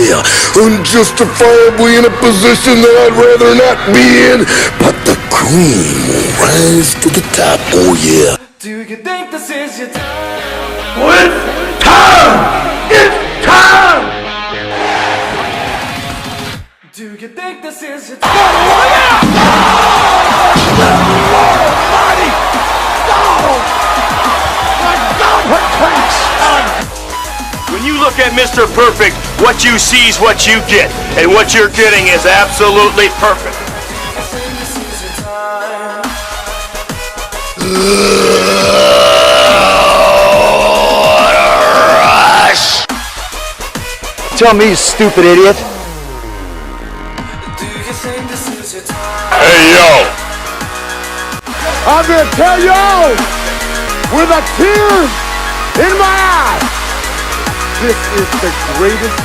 here, unjustifiably in a position that I'd rather not be in, but the cream will rise to the top, oh yeah. Do you think this is your time? It's time! It's time! Do you think this is your time? Almighty! No! My God, what kind son! When you look at Mr. Perfect, what you see is what you get, and what you're getting is absolutely perfect. This is your time. What a rush! Tell me, you stupid idiot. Do you think this is your time? Hey, yo! I'm gonna tell you with a tear in my eye. This is the greatest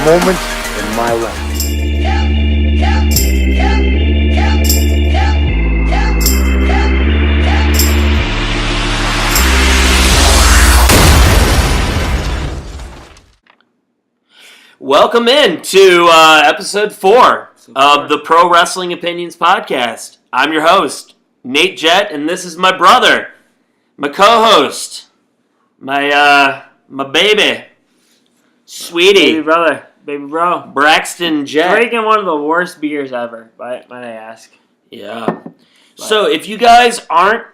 moment in my life. Welcome in to episode 4 of the Pro Wrestling Opinions podcast. I'm your host, Nate Jett, and this is my brother, my co-host, my baby, sweetie, baby bro. Braxton Jett. Drinking one of the worst beers ever, might I ask. Yeah. So if you guys aren't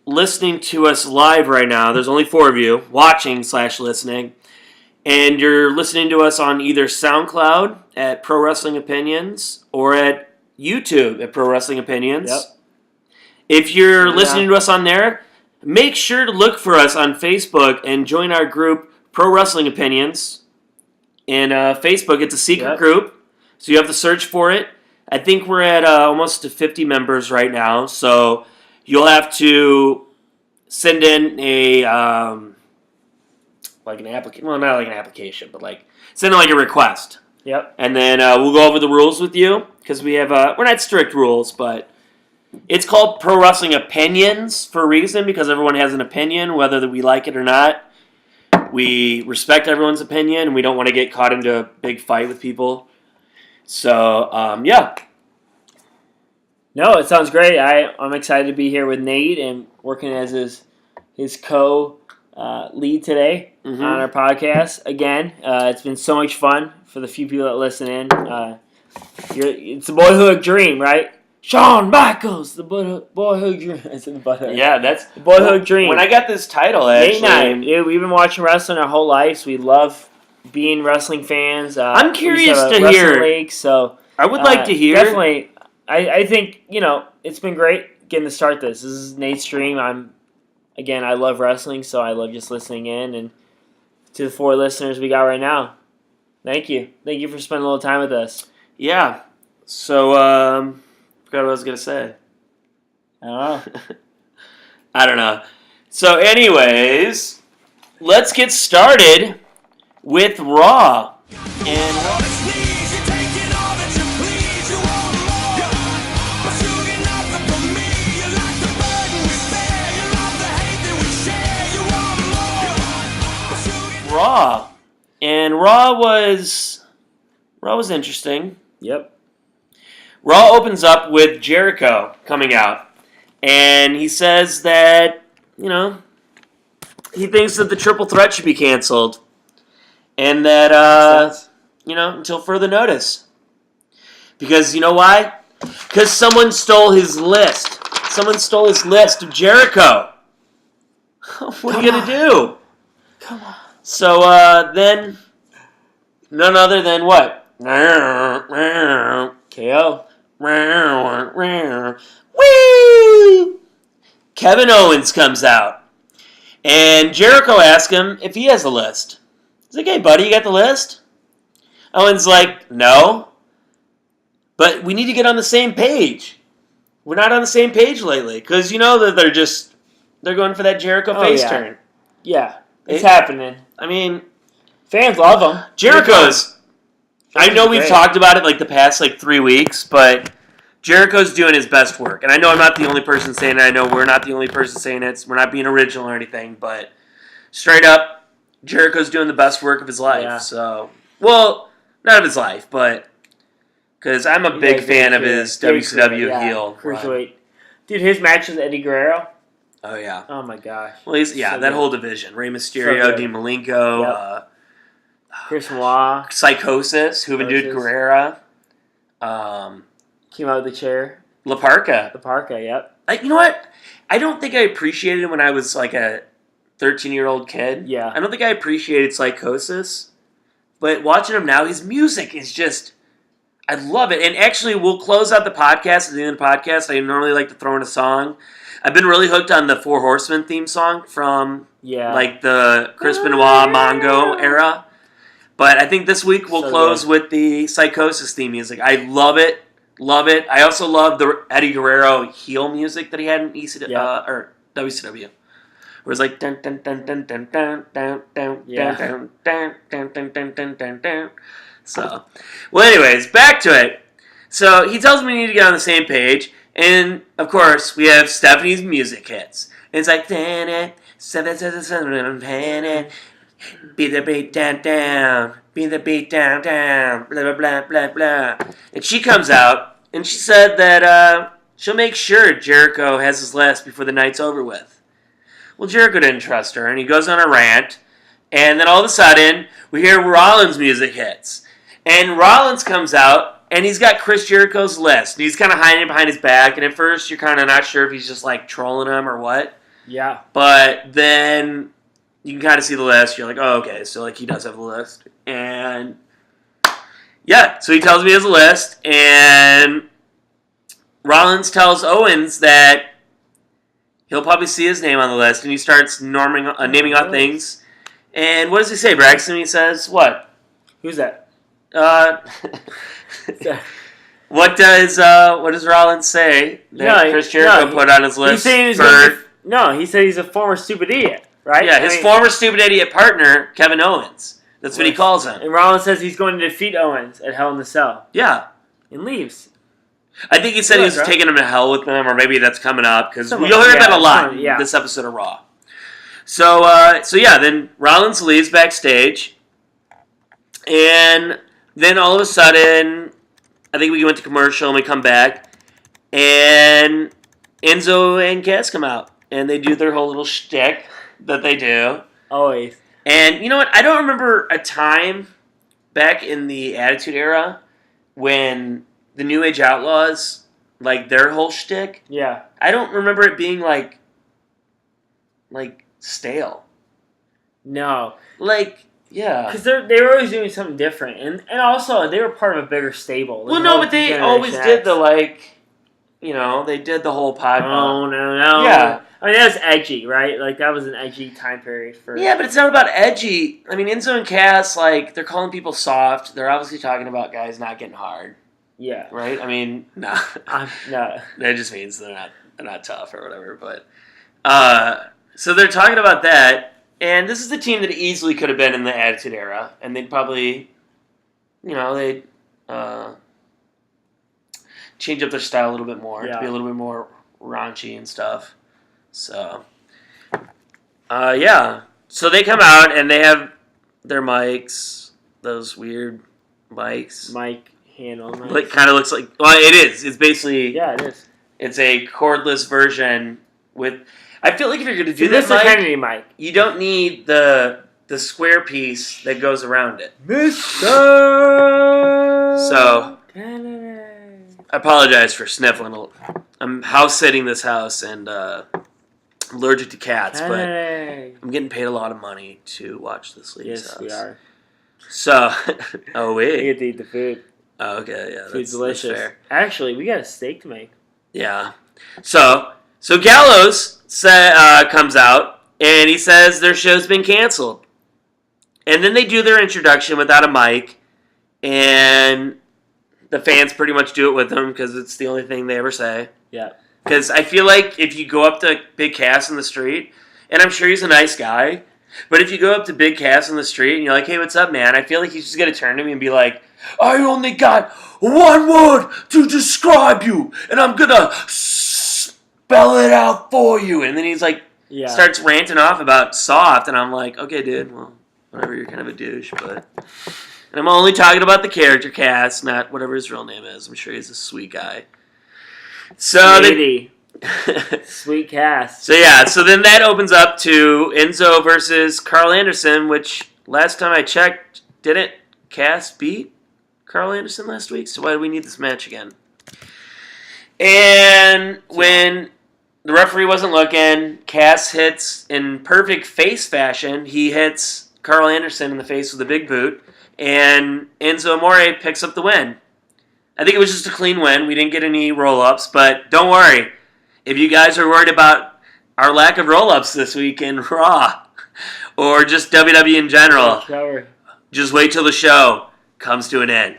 listening to us live right now, there's only 4 of you watching/listening. And you're listening to us on either SoundCloud at Pro Wrestling Opinions or at YouTube at Pro Wrestling Opinions. Yep. If you're listening to us on there, make sure to look for us on Facebook and join our group Pro Wrestling Opinions. And Facebook, it's a secret group, so you have to search for it. I think we're at almost to 50 members right now, so you'll have to send in a... like an application, well, not like an application, but like send in like a request. Yep. And then we'll go over the rules with you because we have we're not strict rules, but it's called Pro Wrestling Opinions for a reason because everyone has an opinion, whether we like it or not. We respect everyone's opinion, and we don't want to get caught into a big fight with people. So yeah. No, it sounds great. I'm excited to be here with Nate and working as his lead today on our podcast. Again, it's been so much fun for the few people that listen in. It's a boyhood dream, right? Shawn Michaels, the boyhood dream. I said the boyhood. Yeah, that's the boyhood dream. When I got this title, Nate actually, and I, we've been watching wrestling our whole lives. We love being wrestling fans. I'm curious we used to have a hear. wrestling league, so I would like to hear. Definitely, I think it's been great getting to start this. This is Nate's dream. I love wrestling, so I love just listening in. And to the 4 listeners we got right now, thank you. Thank you for spending a little time with us. Yeah. So, forgot what I was going to say. I don't know. I don't know. So, anyways, let's get started with Raw. And Raw. Raw. And Raw was interesting. Yep. Raw opens up with Jericho coming out. And he says that, he thinks that the triple threat should be canceled. And that, until further notice. Because you know why? Because someone stole his list. Someone stole his list of Jericho. What are you going to do? Come on. So, then, none other than what? KO. Woo! Kevin Owens comes out. And Jericho asks him if he has a list. He's like, hey, buddy, you got the list? Owens like, no. But we need to get on the same page. We're not on the same page lately. Because you know that they're going for that Jericho face turn. Yeah. It's happening. I mean, fans love him. Jericho's. I know we've talked about it like the past 3 weeks, but Jericho's doing his best work. And I know I'm not the only person saying it. I know we're not the only person saying it. We're not being original or anything, but straight up, Jericho's doing the best work of his life. Yeah. So, well, Not of his life, but because I'm a big fan of his WCW heel. Cruiserweight. Dude, his match with Eddie Guerrero. Oh, yeah. Oh, my gosh. Well, that whole division. Rey Mysterio, So Dean Malenko, Yep. Chris Benoit. Psychosis, Juventud Guerrera. Came out of the chair. La Parka. The Parka, yep. You know what? I don't think I appreciated it when I was like a 13-year-old kid. Yeah. I don't think I appreciated Psychosis. But watching him now, his music is just... I love it. And actually, we'll close out the podcast. At the end of the podcast, I normally like to throw in a song. I've been really hooked on the Four Horsemen theme song from like the Chris Benoit Mongo era. But I think this week we'll close with the Psychosis theme music. I love it. Love it. I also love the Eddie Guerrero heel music that he had in ECW or WCW. Where it's like dun dun dun dun dun dun dun dun dun dun dun dun dun dun dun dun. So, well, anyways, back to it. So he tells me we need to get on the same page, and of course we have Stephanie's music hits. And it's like beat the beat down down, beat the beat down down, blah blah blah blah blah. And she comes out and she said that she'll make sure Jericho has his last before the night's over with. Well, Jericho didn't trust her, and he goes on a rant. And then all of a sudden, we hear Rollins' music hits. And Rollins comes out, and he's got Chris Jericho's list. And he's kind of hiding behind his back. And at first, you're kind of not sure if he's just, like, trolling him or what. Yeah. But then you can kind of see the list. You're like, oh, okay. So, like, he does have the list. And, yeah. So he tells me he has a list. And Rollins tells Owens that he'll probably see his name on the list. And he starts naming off things. And what does he say, Braxton? He says, what? Who's that? What does Rollins say that Chris Jericho put on his list? He said he's a former stupid idiot, right? Yeah, his former stupid idiot partner, Kevin Owens. That's what he calls him. And Rollins says he's going to defeat Owens at Hell in the Cell. Yeah. And leaves. I think he said he was taking him to hell with them, or maybe that's coming up, because you'll hear that a lot in this episode of Raw. So then Rollins leaves backstage, and then all of a sudden, I think we went to commercial and we come back, and Enzo and Cass come out, and they do their whole little shtick that they do. Always. And you know what? I don't remember a time back in the Attitude Era when the New Age Outlaws, like their whole shtick. Yeah. I don't remember it being like stale. No. Yeah. Because they were always doing something different. And also, they were part of a bigger stable. Well, no, but they always did the, they did the whole podcast. Oh, no. Yeah. I mean, that was edgy, right? Like, that was an edgy time period for... Yeah, but it's not about edgy. I mean, Enzo and Cass, they're calling people soft. They're obviously talking about guys not getting hard. Yeah. Right? I mean, no. No. That just means they're not tough or whatever, but... so they're talking about that. And this is the team that easily could have been in the Attitude Era, and they'd probably, they'd change up their style a little bit more to be a little bit more raunchy and stuff. So, So they come out, and they have their mics, those weird mics. Mic handle. It kind of looks like, well, it is. It's basically... Yeah, it is. It's a cordless version with... I feel like if you're going to do this Kennedy mic, you don't need the square piece that goes around it. Mr. So, Kennedy. I apologize for sniffling. I'm house-sitting this house, and I'm allergic to cats, Kennedy. but I'm getting paid a lot of money to watch this lady's house. Yes, we are. So, We get to eat the food. Oh, okay, yeah. Food's delicious. That's fair. Actually, we got a steak to make. Yeah. So Gallows comes out, and he says their show's been canceled. And then they do their introduction without a mic, and the fans pretty much do it with them because it's the only thing they ever say. Yeah. Because I feel like if you go up to Big Cass in the street, and I'm sure he's a nice guy, but if you go up to Big Cass in the street and you're like, hey, what's up, man? I feel like he's just going to turn to me and be like, I only got one word to describe you, and I'm going to spell it out for you. And then he's like, starts ranting off about soft, and I'm like, okay, dude, well, whatever, you're kind of a douche, but And I'm only talking about the character cast, not whatever his real name is. I'm sure he's a sweet guy. So Sweet cast. So then that opens up to Enzo versus Carl Anderson, which last time I checked, didn't Cass beat Carl Anderson last week? So why do we need this match again? And when the referee wasn't looking, Cass hits in perfect face fashion. He hits Carl Anderson in the face with a big boot, and Enzo Amore picks up the win. I think it was just a clean win. We didn't get any roll-ups, but don't worry. If you guys are worried about our lack of roll-ups this week in Raw or just WWE in general, just wait till the show comes to an end.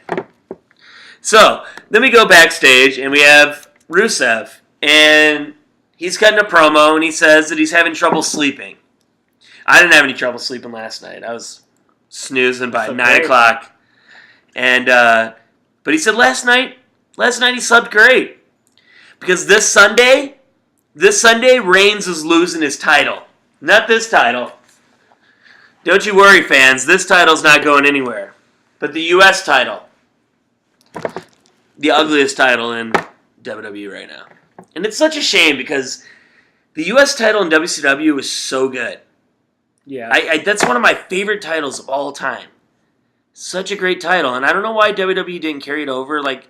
So, then we go backstage and we have Rusev, and he's cutting a promo and he says that he's having trouble sleeping. I didn't have any trouble sleeping last night. I was snoozing by 9 o'clock. And, but he said last night he slept great. Because this Sunday, Reigns is losing his title. Not this title. Don't you worry, fans. This title's not going anywhere. But the U.S. title. The ugliest title in WWE right now. And it's such a shame because the U.S. title in WCW is so good. Yeah. That's one of my favorite titles of all time. Such a great title. And I don't know why WWE didn't carry it over. Like,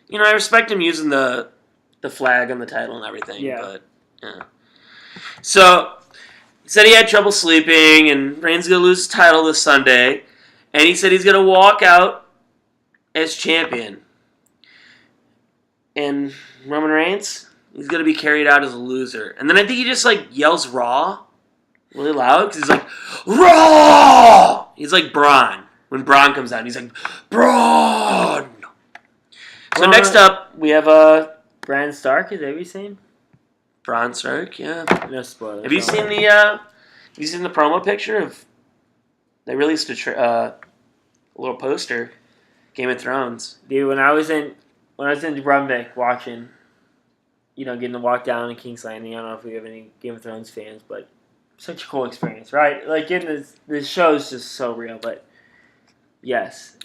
you know, I respect him using the flag on the title and everything. Yeah. But, yeah. So, he said he had trouble sleeping, and Reigns is going to lose his title this Sunday. And he said he's going to walk out as champion. And Roman Reigns, he's going to be carried out as a loser. And then I think he just, like, yells Raw really loud, because he's like, Raw! He's like Braun. When Braun comes out, he's like, Braun! So next up, we have Bran Stark, is that what you're saying? Braun Stark, yeah. No spoilers. Have you seen the promo picture of? They released a little poster, Game of Thrones. Dude, when I was in Brunswick watching, getting to walk down in King's Landing. I don't know if we have any Game of Thrones fans, but such a cool experience, right? Like getting this show is just so real. But yes,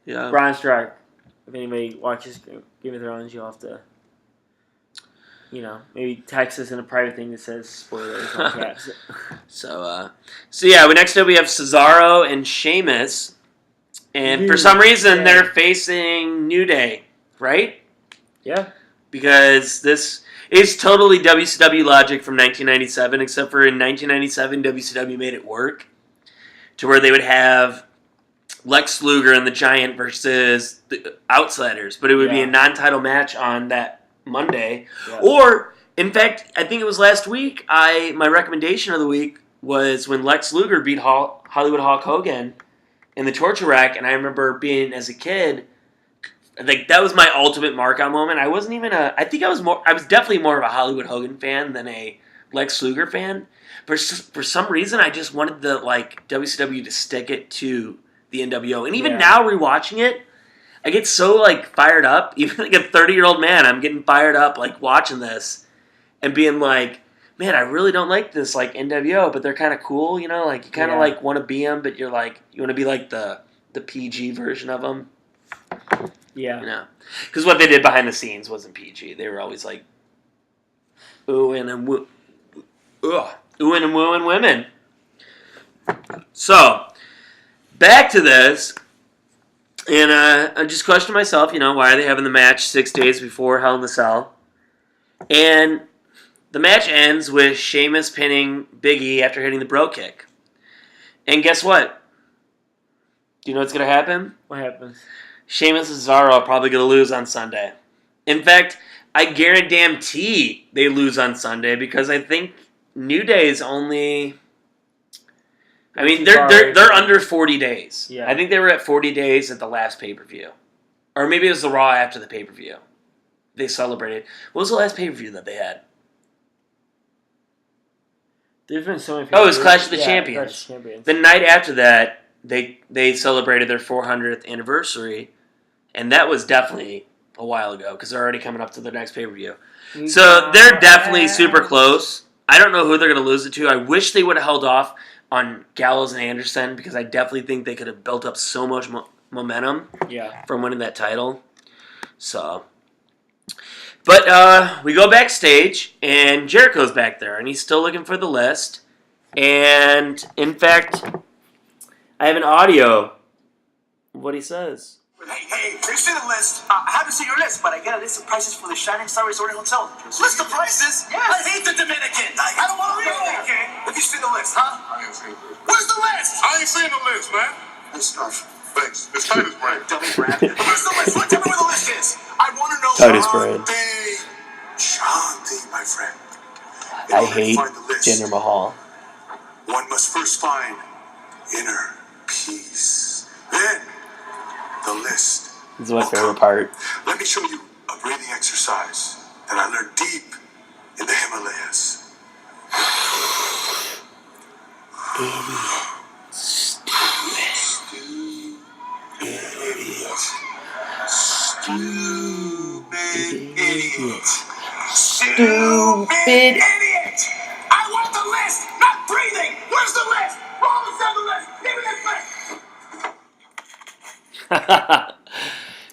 Yeah. Bran Stark. If anybody watches Game of Thrones, you'll have to, maybe text us in a private thing that says spoilers on that. So next up we have Cesaro and Sheamus. And for some reason, they're facing New Day, right? Yeah. Because this is totally WCW logic from 1997, except for in 1997, WCW made it work to where they would have Lex Luger and the Giant versus the Outsiders, but it would be a non-title match on that Monday. Yeah. Or, in fact, I think it was last week, my recommendation of the week was when Lex Luger beat Hollywood Hulk Hogan in the torture rack, and I remember being, as a kid, like, that was my ultimate mark-out moment. I wasn't even I was definitely more of a Hollywood Hogan fan than a Lex Luger fan. But for some reason, I just wanted the, WCW to stick it to the NWO. And even now, rewatching it, I get so, fired up. Even like a 30-year-old man, I'm getting fired up, watching this and being like, man, I really don't like this, NWO, but they're kind of cool, you kind of, want to be them, but you're, you want to be, the PG version of them. Yeah. Because what they did behind the scenes wasn't PG. They were always, oohing and wooing women. So, back to this, and I just questioned myself, why are they having the match 6 days before Hell in the Cell? And the match ends with Sheamus pinning Big E after hitting the bro kick. And guess what? Do you know what's going to happen? What happens? Sheamus and Cesaro are probably going to lose on Sunday. In fact, I guarantee they lose on Sunday because I think New Day is only... I mean, they're under 40 days. Yeah. I think they were at 40 days at the last pay-per-view. Or maybe it was the Raw after the pay-per-view. They celebrated. What was the last pay-per-view that they had? There's been so many. Oh, it was Clash of the Champions. Clash of Champions. The night after that, they celebrated their 400th anniversary, and that was definitely a while ago because they're already coming up to the next pay-per-view. So they're definitely super close. I don't know who they're going to lose it to. I wish they would have held off on Gallows and Anderson because I definitely think they could have built up so much momentum Yeah. from winning that title. So, but we go backstage, and Jericho's back there, and he's still looking for the list. And, in fact, I have an audio of what he says. Hey, you see the list? I haven't seen your list, but I get a list of prices for the Shining Star Resort and Hotel. List of prices? Yes. I hate the Dominican. I don't want to read Dominican. Have you seen the list, huh? I ain't seen the list. Where's the list? I ain't seen the list, man. Hey, Scarf. Thanks. It's Titus brand. Dummy brand. Where's the list? Tell me where the list is. I want to know. Titus brand. Shanti, my friend. I hate Jinder Mahal. One must first find inner peace. Then, the list. This is my favorite part. Let me show you a breathing exercise that I learned deep in the Himalayas. Stupid idiot! I want the list, not breathing! Where's the list? Roll the list! Give me this list!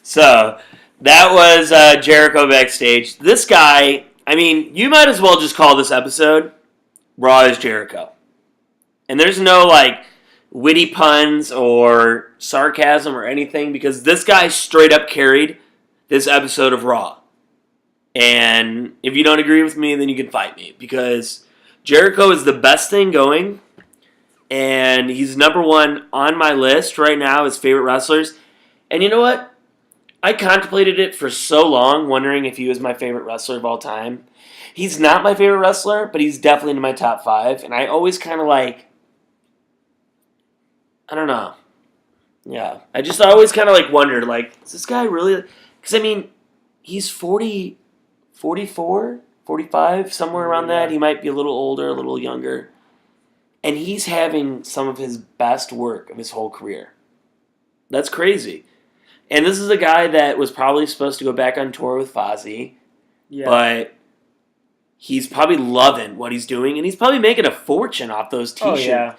So, that was Jericho backstage. This guy, I mean, you might as well just call this episode Raw is Jericho. And there's no, witty puns or sarcasm or anything, because this guy straight up carried this episode of Raw. And if you don't agree with me, then you can fight me, because Jericho is the best thing going, and he's number one on my list right now as favorite wrestlers. And you know what? I contemplated it for so long, wondering if he was my favorite wrestler of all time. He's not my favorite wrestler, but he's definitely in my top 5, and I always kind of I don't know. Yeah. I always kind of wondered, is this guy really... Because, I mean, he's 40, 44, 45, somewhere around that. He might be a little older, a little younger. And he's having some of his best work of his whole career. That's crazy. And this is a guy that was probably supposed to go back on tour with Fozzy. Yeah. But he's probably loving what he's doing. And he's probably making a fortune off those t-shirts. Oh, yeah.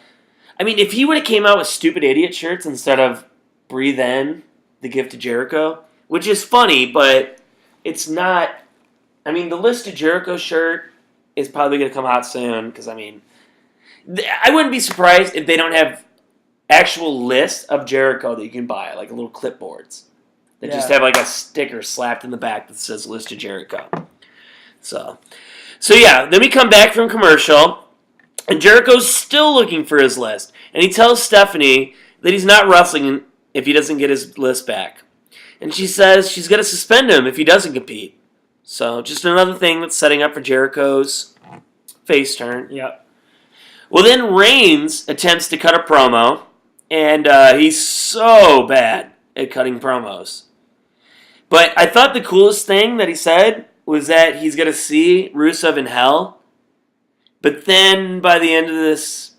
I mean, if he would have came out with Stupid Idiot shirts instead of Breathe In, The Gift of Jericho, which is funny, but it's not... I mean, the List of Jericho shirt is probably going to come out soon, because, I mean... I wouldn't be surprised if they don't have actual lists of Jericho that you can buy, like little clipboards, that just have a sticker slapped in the back that says List of Jericho. So yeah, then we come back from commercial... And Jericho's still looking for his list. And he tells Stephanie that he's not wrestling if he doesn't get his list back. And she says she's going to suspend him if he doesn't compete. So just another thing that's setting up for Jericho's face turn. Yep. Well, then Reigns attempts to cut a promo. And he's so bad at cutting promos. But I thought the coolest thing that he said was that he's going to see Rusev in hell. But then, by the end of this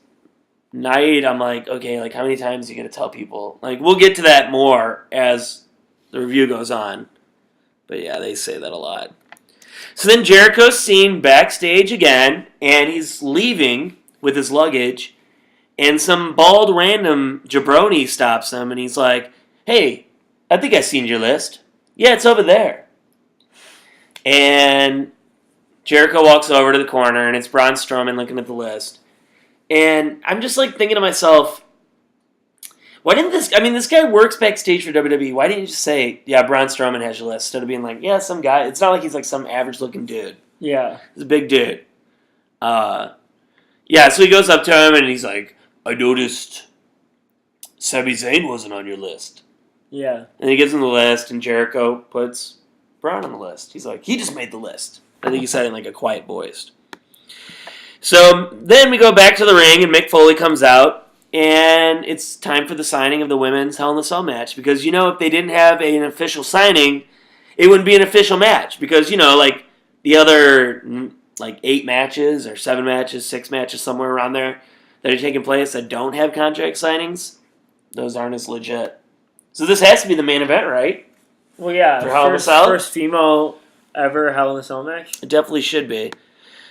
night, I'm like, okay, how many times are you going to tell people? We'll get to that more as the review goes on. But yeah, they say that a lot. So then Jericho's seen backstage again, and he's leaving with his luggage, and some bald random jabroni stops him, and he's like, hey, I think I've seen your list. Yeah, it's over there. And Jericho walks over to the corner, and it's Braun Strowman looking at the list. And I'm just thinking to myself, why didn't this guy works backstage for WWE. Why didn't you just say, yeah, Braun Strowman has your list, instead of being yeah, some guy. It's not like he's some average looking dude. Yeah. He's a big dude. Yeah, so he goes up to him, and he's like, I noticed Sami Zayn wasn't on your list. Yeah. And he gives him the list, and Jericho puts Braun on the list. He's like, he just made the list. I think he said it in a quiet voice. So then we go back to the ring, and Mick Foley comes out, and it's time for the signing of the women's Hell in a Cell match. Because, if they didn't have an official signing, it wouldn't be an official match. Because, the other, 8 matches, or 7 matches, 6 matches, somewhere around there, that are taking place that don't have contract signings, those aren't as legit. So this has to be the main event, right? Well, yeah. For Hell in a Cell? First female ever Hell in a Cell match? It definitely should be.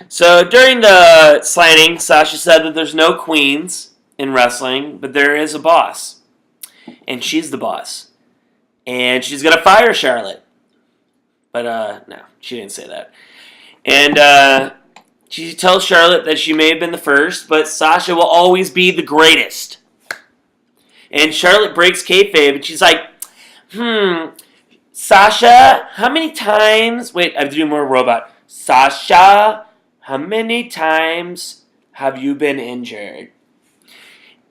So during the signing, Sasha said that there's no queens in wrestling, but there is a boss. and she's the boss. And she's going to fire Charlotte. But, no, she didn't say that. And she tells Charlotte that she may have been the first, but Sasha will always be the greatest. And Charlotte breaks kayfabe, and she's like, Sasha, how many times... Wait, I have to do more robot. Sasha, how many times have you been injured?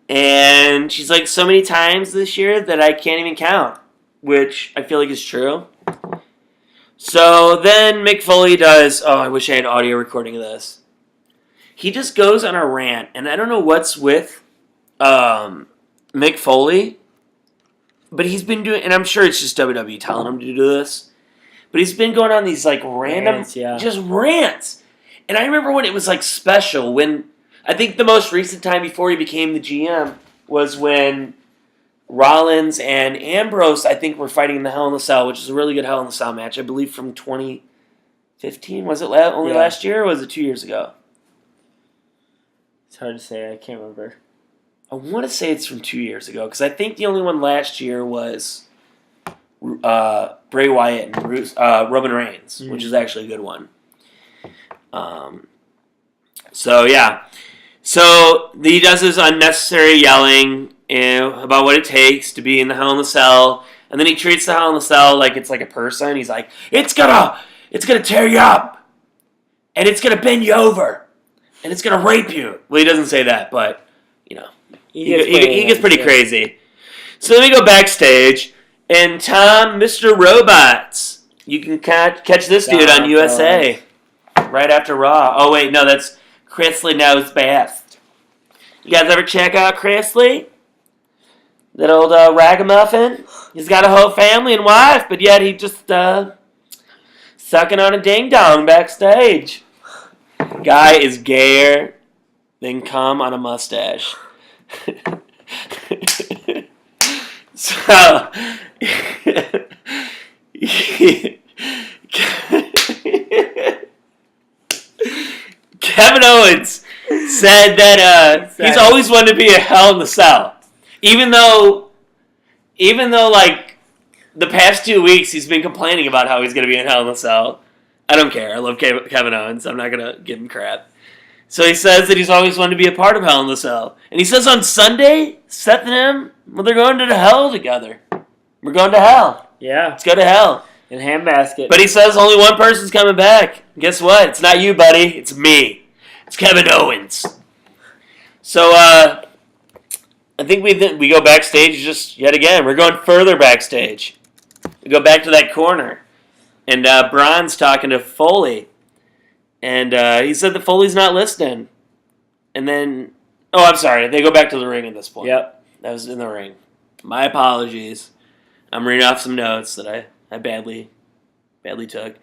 And she's like, so many times this year that I can't even count, which I feel like is true. So then Mick Foley does... Oh, I wish I had audio recording of this. He just goes on a rant, and I don't know what's with Mick Foley, but he's been doing... And I'm sure it's just WWE telling him to do this. But he's been going on these, like, random... Just rants. And I remember when it was, like, special, when... I think the most recent time before he became the GM was when Rollins and Ambrose, I think, were fighting in the Hell in a Cell, which is a really good Hell in a Cell match, I believe from 2015. Was it only last year, or was it 2 years ago? It's hard to say. I can't remember. I want to say it's from 2 years ago, because I think the only one last year was Bray Wyatt and Roman Reigns, which is actually a good one. So, yeah. So, he does his unnecessary yelling about what it takes to be in the Hell in a Cell, and then he treats the Hell in a Cell like it's like a person. He's like, it's gonna tear you up, and it's gonna bend you over, and it's gonna rape you. Well, he doesn't say that, but, you know, he gets pretty crazy. So then we go backstage, and Tom, Mr. Robots, you can catch this dude on USA right after Raw. Oh, wait, no, that's Chrisley Knows Best. You guys ever check out Chrisley? That old ragamuffin? He's got a whole family and wife, but yet he just sucking on a ding-dong backstage. Guy is gayer than cum on a mustache. So... Kevin Owens said that he's always wanted to be a Hell in the Cell. Even though, like, the past 2 weeks he's been complaining about how he's going to be in Hell in the Cell. I don't care. I love Kevin Owens. I'm not going to give him crap. So he says that he's always wanted to be a part of Hell in the Cell. And he says on Sunday, Seth and him, well, they're going to the Hell together. We're going to Hell. Yeah. Let's go to Hell. In Handbasket. But he says only one person's coming back. Guess what? It's not you, buddy. It's me. It's Kevin Owens. So, I think we go backstage just yet again. We're going further backstage. We go back to that corner. And Braun's talking to Foley. And he said that Foley's not listening. And then... Oh, I'm sorry. They go back to the ring at this point. Yep. That was in the ring. My apologies. I'm reading off some notes that I badly took.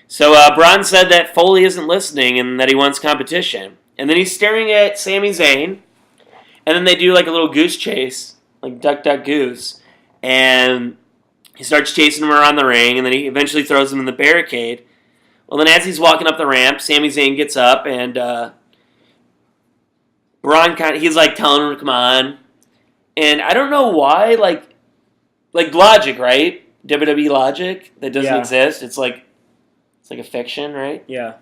So Braun said that Foley isn't listening and that he wants competition. And then he's staring at Sami Zayn. And then they do like a little goose chase, like duck, duck, goose. And he starts chasing him around the ring, and then he eventually throws him in the barricade. Well, then as he's walking up the ramp, Sami Zayn gets up, and Braun he's like telling him to come on. And I don't know why, like Logic, right? WWE Logic that doesn't exist. It's like a fiction, right? Yeah.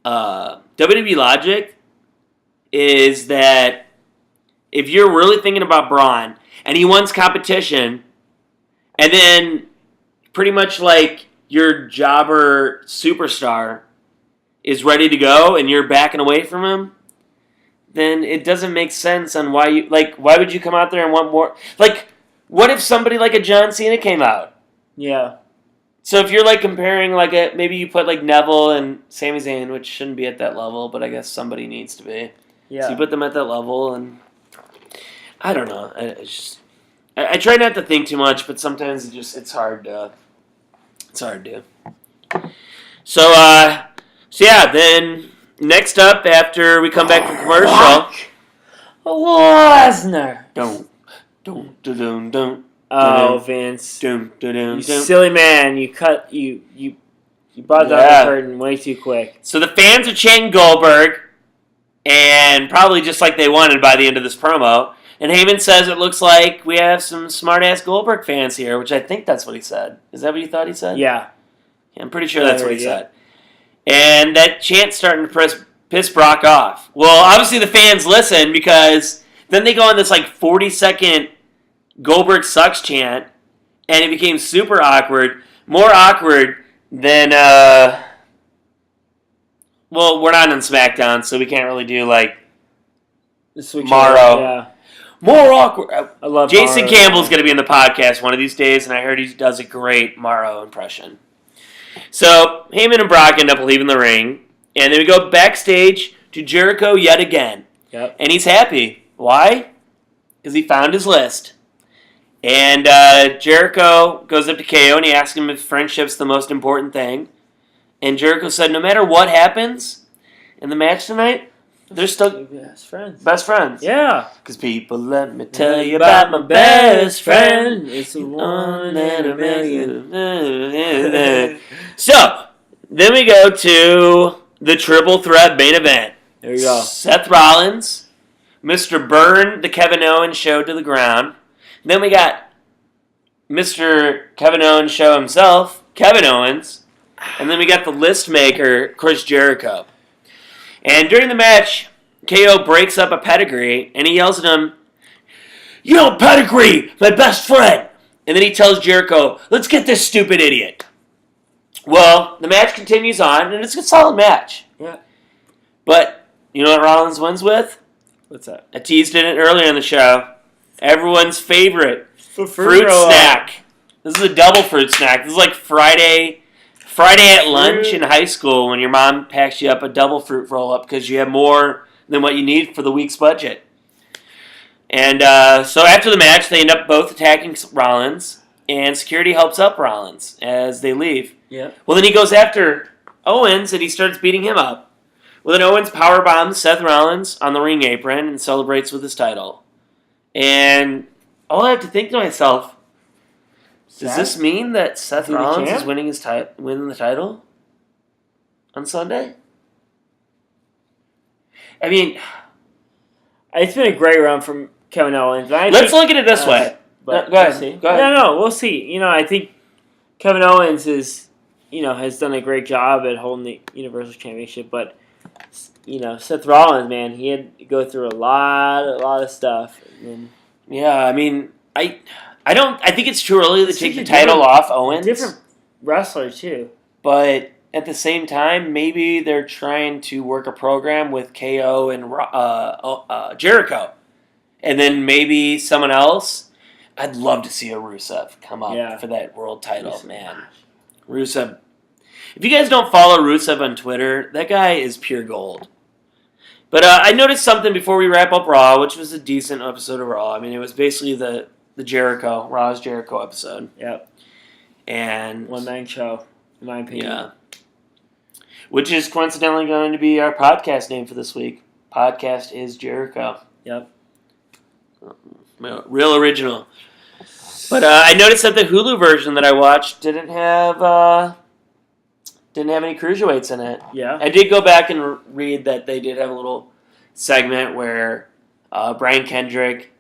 WWE Logic is that if you're really thinking about Braun and he wants competition, and then pretty much like your jobber superstar is ready to go and you're backing away from him, then it doesn't make sense on why would you come out there and want more? Like, what if somebody like a John Cena came out? Yeah. So if you're like comparing maybe you put like Neville and Sami Zayn, which shouldn't be at that level, but I guess somebody needs to be. Yeah. So you put them at that level, and I don't know. I try not to think too much, but sometimes it's hard to. It's hard to. So yeah. Then next up, after we come back from commercial, Lesnar. Don't. Oh, Vince. You silly man. You brought down the curtain way too quick. So the fans are chanting Goldberg, and probably just like they wanted by the end of this promo, And Heyman says it looks like we have some smart-ass Goldberg fans here, which I think that's what he said. Is that what you thought he said? Yeah. I'm pretty sure that's what he said. And that chant's starting to piss Brock off. Well, obviously the fans listen because then they go on this 40-second Goldberg sucks chant, and it became super awkward. More awkward than, well, we're not on SmackDown, so we can't really do, Morrow. Yeah. More awkward. I love Jason Morrow. Campbell's going to be in the podcast one of these days, and I heard he does a great Morrow impression. So, Heyman and Brock end up leaving the ring, and then we go backstage to Jericho yet again. Yep. And he's happy. Why? Because he found his list. And Jericho goes up to KO, and he asks him if friendship's the most important thing. And Jericho said, no matter what happens in the match tonight, they're still best friends. Best friends. Yeah. Because people, let me tell you about my best friend. It's the one in a million. So, then we go to the triple threat main event. There you go. Seth Rollins, Mr. Burn the Kevin Owens show to the ground. Then we got Mr. Kevin Owens show himself, Kevin Owens. And then we got the list maker, Chris Jericho. And during the match, KO breaks up a pedigree, and he yells at him, "You don't pedigree my best friend!" And then he tells Jericho, "Let's get this stupid idiot." Well, the match continues on, and it's a solid match. Yeah. But, you know what Rollins wins with? What's that? I teased it earlier in the show. Everyone's favorite fruit roll-up. snack. This is a double fruit snack. This is like Friday at lunch in high school when your mom packs you up a double fruit roll-up because you have more than what you need for the week's budget. And so after the match, they end up both attacking Rollins, and security helps up Rollins as they leave. Yeah. Well, then he goes after Owens, and he starts beating him up. Well, then Owens powerbombs Seth Rollins on the ring apron and celebrates with his title. And all I have to think to myself, does this mean that Seth Rollins is winning the title on Sunday? I mean, it's been a great run from Kevin Owens. Let's look at it this way. But go ahead. We'll see. Go ahead. No, we'll see. I think Kevin Owens has done a great job at holding the Universal Championship, but Seth Rollins, man, he had to go through a lot of stuff. Yeah, I mean, I think it's too early to take the title off Owens. Different wrestler too. But at the same time, maybe they're trying to work a program with KO and Jericho. And then maybe someone else. I'd love to see a Rusev come up for that world title, Rusev. man. Rusev. If you guys don't follow Rusev on Twitter, that guy is pure gold. But I noticed something before we wrap up Raw, which was a decent episode of Raw. I mean, it was basically the Raw's Jericho episode. Yep. And one-man show, in my opinion. Yeah. Which is coincidentally going to be our podcast name for this week. Podcast is Jericho. Yep. Real original. But I noticed that the Hulu version that I watched didn't have any cruiserweights in it. Yeah. I did go back and read that they did have a little segment where Brian Kendrick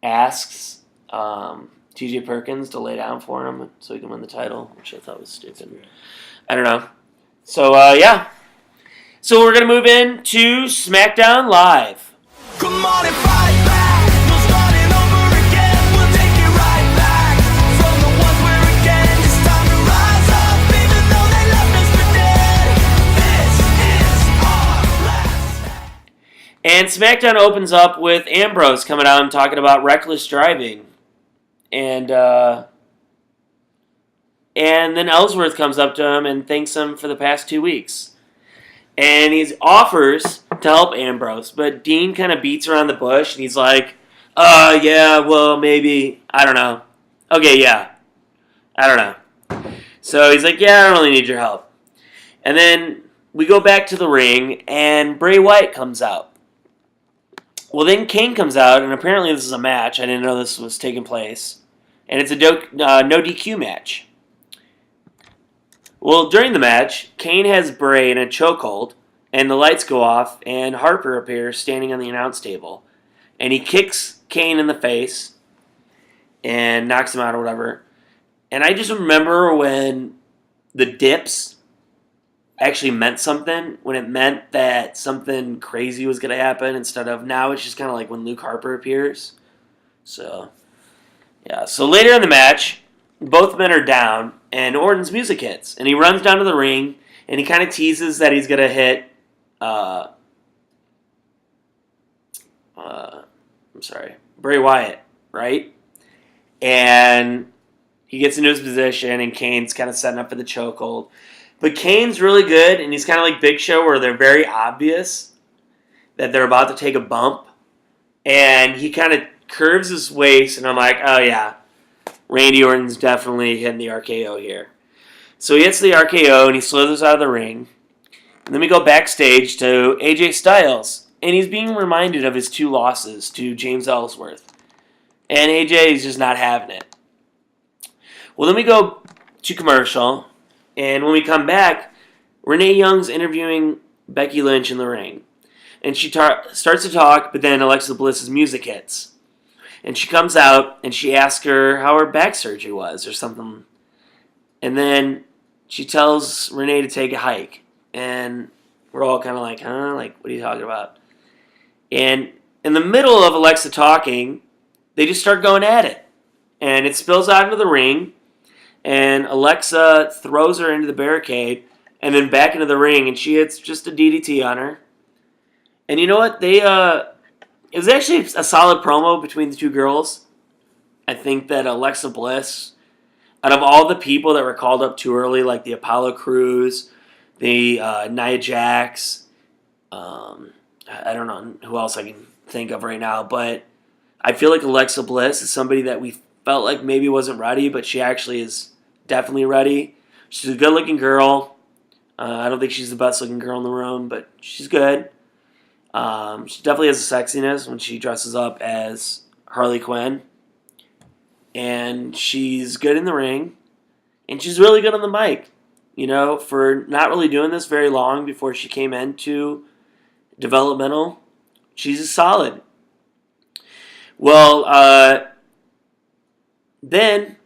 asks T.J. Perkins to lay down for him so he can win the title, which I thought was stupid. I don't know. So, yeah. So we're going to move into SmackDown Live. Come on and fight back. We'll start it over again. We'll take it right back from the ones we're again. It's time to rise up, even though they left us for dead. This is our last. And SmackDown opens up with Ambrose coming out and talking about reckless driving. And then Ellsworth comes up to him and thanks him for the past 2 weeks. And he offers to help Ambrose, but Dean kind of beats around the bush, and he's like, yeah, well, maybe, I don't know. Okay, yeah, I don't know. So he's like, yeah, I don't really need your help. And then we go back to the ring, and Bray Wyatt comes out. Well, then Kane comes out, and apparently this is a match. I didn't know this was taking place. And it's a no DQ match. Well, during the match, Kane has Bray in a chokehold, and the lights go off, and Harper appears standing on the announce table. And he kicks Kane in the face and knocks him out or whatever. And I just remember when the dips actually meant something, when it meant that something crazy was going to happen instead of now it's just kind of like when Luke Harper appears. So, yeah. So later in the match, both men are down, and Orton's music hits. And he runs down to the ring, and he kind of teases that he's going to hit, Bray Wyatt, right? And he gets into his position, and Kane's kind of setting up for the chokehold. But Kane's really good, and he's kind of like Big Show, where they're very obvious that they're about to take a bump. And he kind of curves his waist, and I'm like, oh yeah, Randy Orton's definitely hitting the RKO here. So he hits the RKO, and he slithers out of the ring. And then we go backstage to AJ Styles, and he's being reminded of his 2 losses to James Ellsworth. And AJ is just not having it. Well, then we go to commercial, and when we come back, Renee Young's interviewing Becky Lynch in the ring. And she starts to talk, but then Alexa Bliss's music hits. And she comes out, and she asks her how her back surgery was or something. And then she tells Renee to take a hike. And we're all kind of like, huh? Like, what are you talking about? And in the middle of Alexa talking, they just start going at it. And it spills out into the ring. And Alexa throws her into the barricade and then back into the ring. And she hits just a DDT on her. And you know what? It was actually a solid promo between the 2 girls. I think that Alexa Bliss, out of all the people that were called up too early, like the Apollo Crews, the Nia Jax, I don't know who else I can think of right now, but I feel like Alexa Bliss is somebody that we felt like maybe wasn't ready, but she actually is definitely ready. She's a good-looking girl. I don't think she's the best-looking girl in the room, but she's good. She definitely has a sexiness when she dresses up as Harley Quinn. And she's good in the ring. And she's really good on the mic. You know, for not really doing this very long before she came into developmental, she's solid. Well, then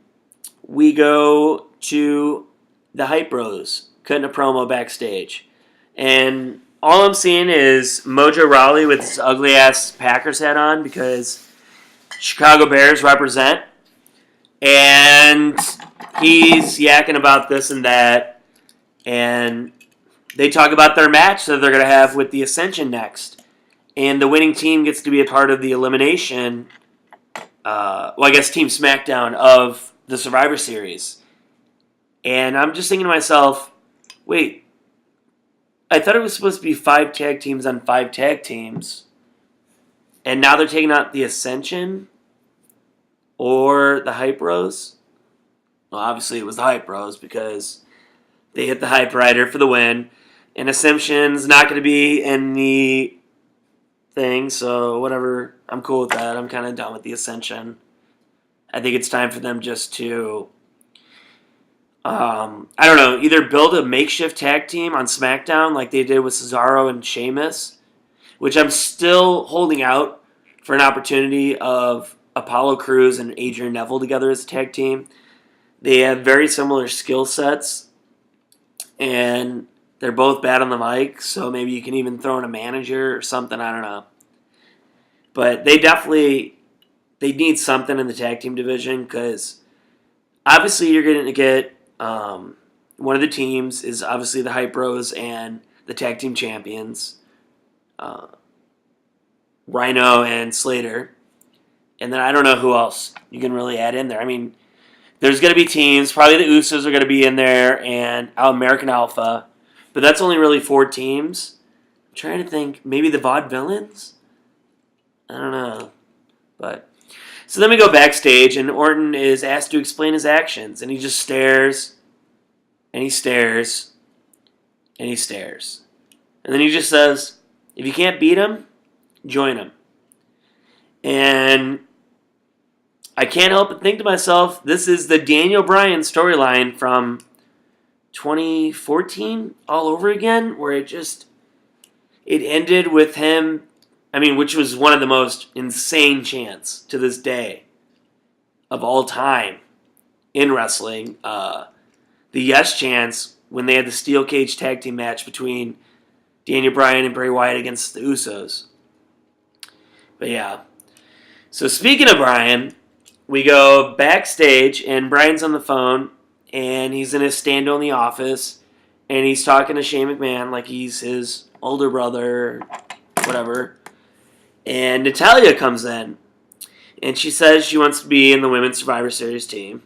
we go to the Hype Bros cutting a promo backstage. And all I'm seeing is Mojo Rawley with his ugly-ass Packers hat on because Chicago Bears represent. And he's yakking about this and that. And they talk about their match that they're going to have with the Ascension next. And the winning team gets to be a part of the elimination, Team SmackDown of the Survivor Series. And I'm just thinking to myself, wait, I thought it was supposed to be 5 tag teams on 5 tag teams. And now they're taking out the Ascension or the Hype Bros. Well, obviously it was the Hype Bros because they hit the Hype Rider for the win. And Ascension's not going to be in the thing, so whatever. I'm cool with that. I'm kind of done with the Ascension. I think it's time for them just to, I don't know, either build a makeshift tag team on SmackDown like they did with Cesaro and Sheamus, which I'm still holding out for an opportunity of Apollo Crews and Adrian Neville together as a tag team. They have very similar skill sets, and they're both bad on the mic, so maybe you can even throw in a manager or something, I don't know. But they need something in the tag team division, because obviously you're going to get one of the teams is obviously the Hype Bros and the tag team champions, Rhino and Slater. And then I don't know who else you can really add in there. I mean, there's going to be teams. Probably the Usos are going to be in there and American Alpha. But that's only really 4 teams. I'm trying to think. Maybe the Vaudevillains? I don't know. But so then we go backstage, and Orton is asked to explain his actions. And he just stares. And he stares. And he stares. And then he just says, if you can't beat him, join him. And I can't help but think to myself, this is the Daniel Bryan storyline from 2014 all over again, where it ended with him which was one of the most insane chants to this day of all time in wrestling. The Yes chants when they had the steel cage tag team match between Daniel Bryan and Bray Wyatt against the Usos. But yeah. So speaking of Bryan, we go backstage and Bryan's on the phone and he's in his stand in the office and he's talking to Shane McMahon like he's his older brother, whatever. And Natalya comes in and she says she wants to be in the Women's Survivor Series team.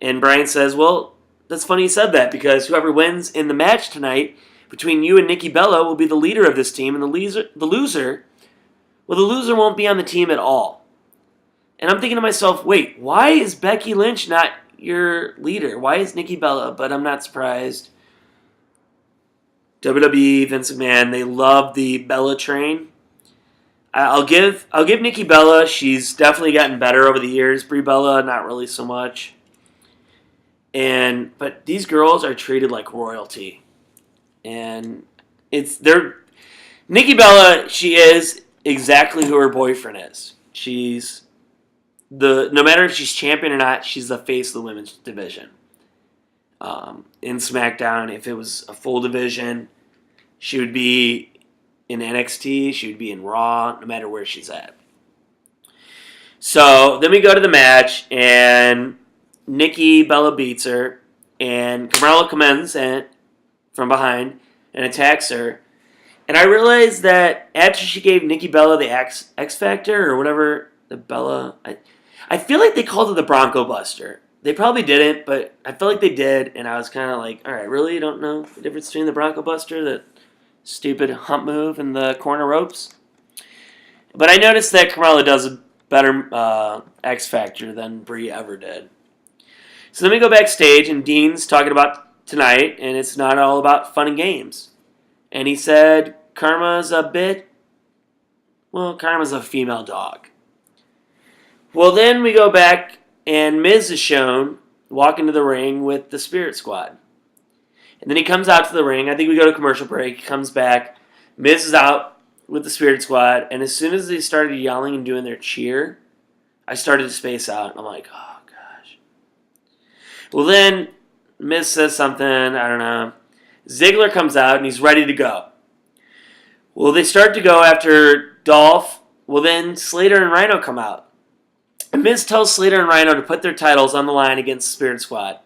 And Bryan says, well, that's funny you said that because whoever wins in the match tonight between you and Nikki Bella will be the leader of this team, and the loser won't be on the team at all. And I'm thinking to myself, wait, why is Becky Lynch not your leader? Why is Nikki Bella? But I'm not surprised. WWE, Vince McMahon, they love the Bella train. I'll give Nikki Bella. She's definitely gotten better over the years. Brie Bella, not really so much. But these girls are treated like royalty, and Nikki Bella. She is exactly who her boyfriend is. No matter if she's champion or not, she's the face of the women's division. In SmackDown, if it was a full division, she would be in NXT. She would be in Raw, no matter where she's at. So then we go to the match, and Nikki Bella beats her, and Carmella comes in from behind and attacks her. And I realized that after she gave Nikki Bella the X Factor or whatever, the Bella, I feel like they called it the Bronco Buster. They probably didn't, but I felt like they did, and I was kind of like, all right, really? You don't know the difference between the Bronco Buster, that stupid hump move, and the corner ropes? But I noticed that Carmella does a better X Factor than Brie ever did. So then we go backstage, and Dean's talking about tonight, and it's not all about fun and games. And he said, Karma's a female dog. Well, then we go back, and Miz is shown walking to the ring with the Spirit Squad. And then he comes out to the ring. I think we go to commercial break. He comes back. Miz is out with the Spirit Squad, and as soon as they started yelling and doing their cheer, I started to space out. I'm like, oh, gosh. Well, then Miz says something, I don't know. Ziggler comes out, and he's ready to go. Well, they start to go after Dolph. Well, then Slater and Rhino come out. And Miz tells Slater and Rhino to put their titles on the line against Spirit Squad.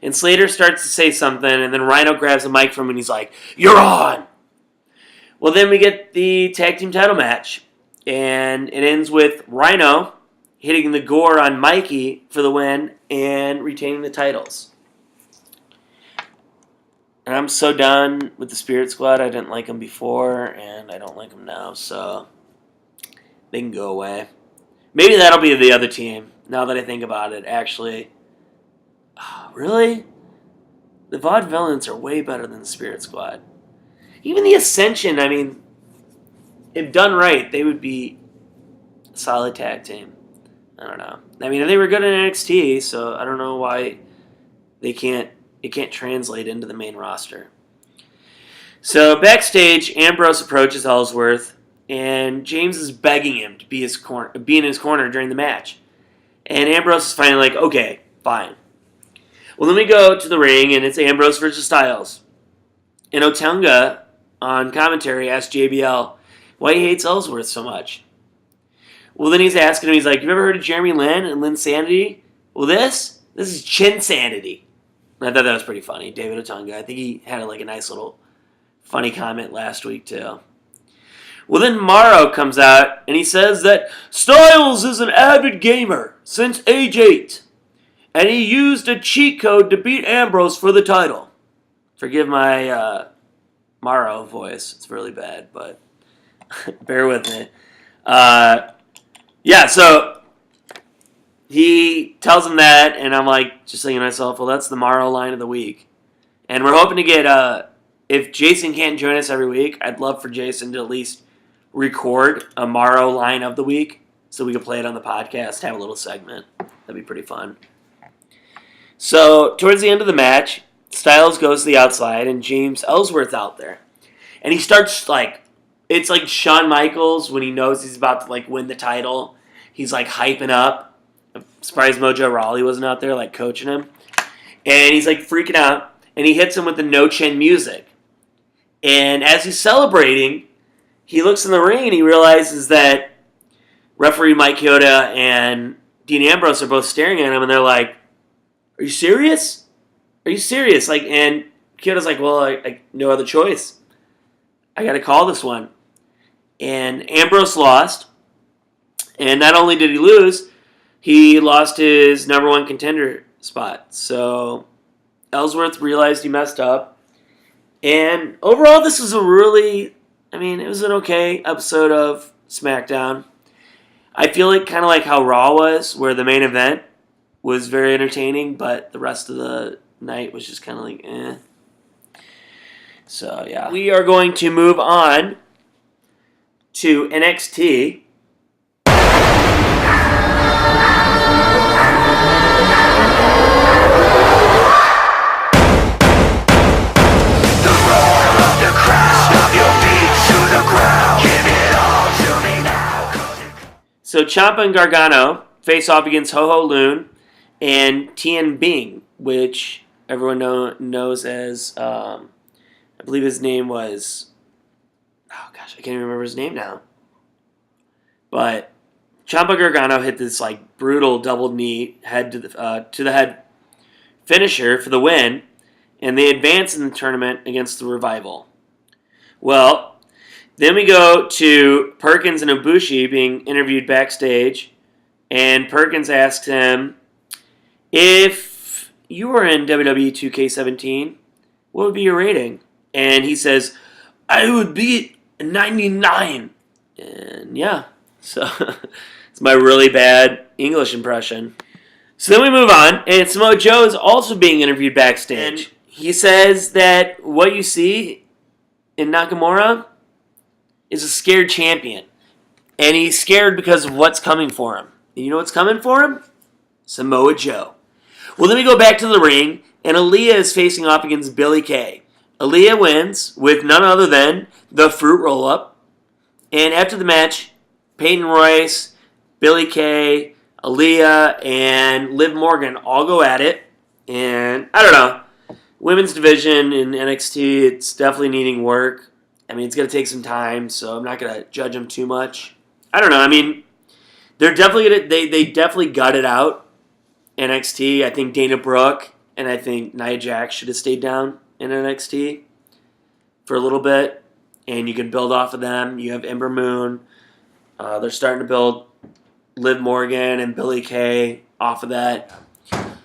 And Slater starts to say something, and then Rhino grabs a mic from him, and he's like, you're on! Well, then we get the tag team title match. And it ends with Rhino hitting the gore on Mikey for the win and retaining the titles. And I'm so done with the Spirit Squad. I didn't like them before, and I don't like them now, so they can go away. Maybe that'll be the other team, now that I think about it, actually. Oh, really? The Vaudevillains are way better than the Spirit Squad. Even the Ascension, I mean, if done right, they would be a solid tag team. I don't know. I mean, they were good in NXT, so I don't know why it can't translate into the main roster. So backstage, Ambrose approaches Ellsworth, and James is begging him to be in his corner during the match. And Ambrose is finally like, okay, fine. Well, then we go to the ring, and it's Ambrose versus Styles. And Otunga, on commentary, asks JBL why he hates Ellsworth so much. Well, then he's asking him, he's like, you ever heard of Jeremy Lin and Lin Sanity? Well, this is Chin Sanity. And I thought that was pretty funny, David Otunga. I think he had a nice little funny comment last week, too. Well, then Morrow comes out, and he says that Styles is an avid gamer since age 8. And he used a cheat code to beat Ambrose for the title. Forgive my Morrow voice. It's really bad, but bear with me. Yeah, so he tells him that, and I'm like, just thinking to myself, well, that's the Morrow line of the week. And we're hoping to get, if Jason can't join us every week, I'd love for Jason to at least record a Morrow line of the week so we can play it on the podcast, have a little segment. That'd be pretty fun. So, towards the end of the match, Styles goes to the outside, and James Ellsworth's out there. And he starts, It's like Shawn Michaels when he knows he's about to like win the title. He's like hyping up. I'm surprised Mojo Rawley wasn't out there like coaching him. And he's like freaking out. And he hits him with the no chin music. And as he's celebrating, he looks in the ring and he realizes that referee Mike Chioda and Dean Ambrose are both staring at him. And they're like, "Are you serious? Are you serious?" Like, and Chioda's like, "Well, I no other choice. I got to call this one." And Ambrose lost. And not only did he lose, he lost his number one contender spot. So Ellsworth realized he messed up. And overall, this was it was an okay episode of SmackDown. I feel like kind of like how Raw was, where the main event was very entertaining, but the rest of the night was just kind of like, eh. So, yeah. We are going to move on to NXT. So Ciampa and Gargano face off against Ho-Ho Loon and Tian Bing, which everyone knows as, I believe his name was, I can't even remember his name now. But Ciampa Gargano hit this like brutal double knee head to the head finisher for the win, and they advance in the tournament against the Revival. Well, then we go to Perkins and Ibushi being interviewed backstage, and Perkins asks him, if you were in WWE 2K17, what would be your rating? And he says, I would be 99. And yeah, so it's my really bad English impression. So then we move on, and Samoa Joe is also being interviewed backstage. And he says that what you see in Nakamura is a scared champion. And he's scared because of what's coming for him. And you know what's coming for him? Samoa Joe. Well, then we go back to the ring, and Aaliyah is facing off against Billie Kay. Aaliyah wins with none other than the Fruit Roll-Up. And after the match, Peyton Royce, Billie Kay, Aaliyah, and Liv Morgan all go at it. And I don't know. Women's division in NXT, it's definitely needing work. I mean, it's going to take some time, so I'm not going to judge them too much. I don't know. I mean, they're definitely they definitely gutted out NXT. I think Dana Brooke and I think Nia Jax should have stayed down in NXT for a little bit, and you can build off of them. You have Ember Moon. They're starting to build Liv Morgan and Billie Kay off of that.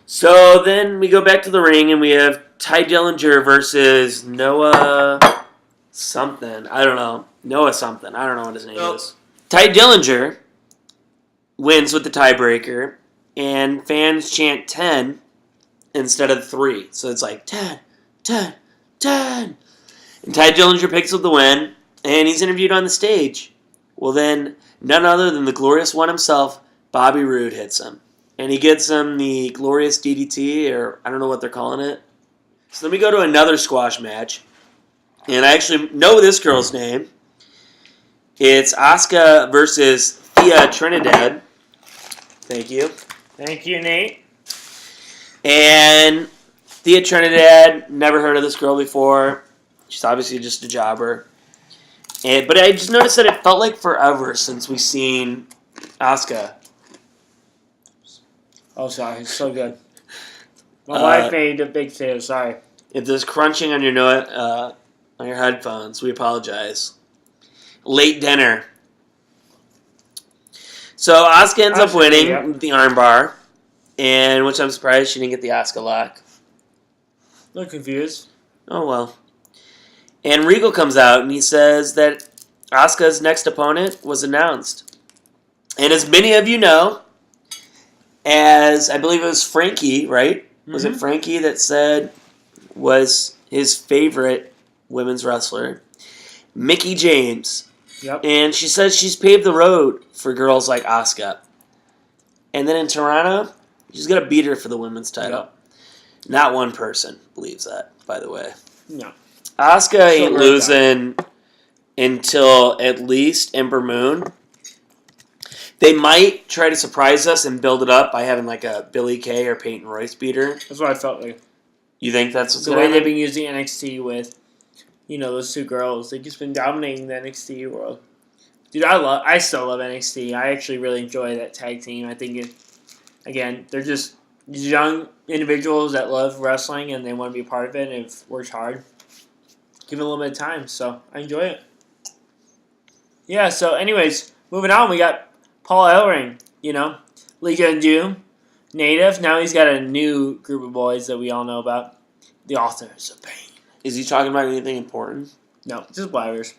So then we go back to the ring, and we have Ty Dillinger versus Noah something. I don't know. Noah something. I don't know what his name is. Ty Dillinger wins with the tiebreaker, and fans chant 10 instead of 3. So it's like 10, 10, 10. And Ty Dillinger picks up the win, and he's interviewed on the stage. Well, then, none other than the Glorious One himself, Bobby Roode, hits him. And he gets him the Glorious DDT, or I don't know what they're calling it. So then we go to another squash match. And I actually know this girl's name. It's Asuka versus Thea Trinidad. Thank you. Thank you, Nate. And Thea Trinidad, never heard of this girl before. She's obviously just a jobber. But I just noticed that it felt like forever since we've seen Asuka. Oh, sorry. It's so good. My wife made a big sale. Sorry. If there's crunching on your headphones, we apologize. Late dinner. So Asuka ends up winning with the armbar, and which I'm surprised she didn't get the Asuka lock. A little confused. Oh well. And Regal comes out and he says that Asuka's next opponent was announced. And as many of you know, as I believe it was Frankie, right? Mm-hmm. Was it Frankie that said was his favorite women's wrestler? Mickie James. Yep. And she says she's paved the road for girls like Asuka. And then in Toronto, she's going to beat her for the women's title. Yep. Not one person believes that, by the way. No. Asuka ain't losing until at least Ember Moon. They might try to surprise us and build it up by having like a Billy Kay or Peyton Royce beater. That's what I felt like. You think that's what's The going way to they've happen? been using NXT with, those two girls. They've just been dominating the NXT world. Dude, I still love NXT. I actually really enjoy that tag team. I think they're just these young individuals that love wrestling and they want to be a part of it and have worked hard. Give it a little bit of time, so I enjoy it. Yeah, so anyways, moving on, we got Paul Ellering, Liga and Doom, native. Now he's got a new group of boys that we all know about. The Authors of Pain. Is he talking about anything important? No, just blabbers.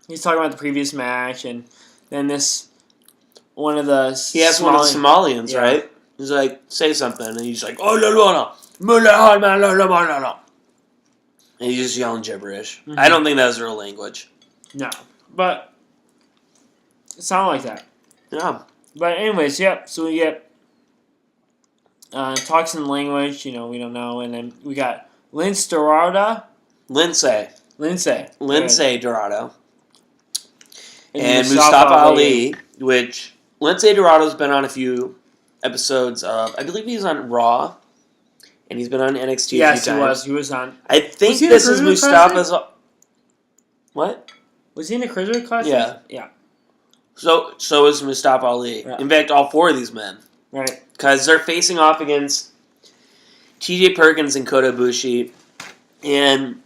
He's talking about the previous match and then this one of the He asked one of the Somalians, Yeah. right? He's like, say something, and he's like, oh, no. And he's just yelling gibberish. Mm-hmm. I don't think that was real language. No, but it sounded like that. Yeah. But anyways, yep. So we get talks in language. We don't know, and then we got Lindsay Dorado. Lindsay Good. Dorado. And Mustafa Ali, which Lindsay Dorado's been on a few episodes of. I believe he's on Raw, and he's been on NXT a few Yes, times. he was on. I think Was he this the is Cruiserweight Mustafa's. What? Was he in the Cruiserweight Classic? Yeah. Yeah. So is Mustafa Ali. Yeah. In fact, all four of these men. Right. Because they're facing off against TJ Perkins and Kota Ibushi. And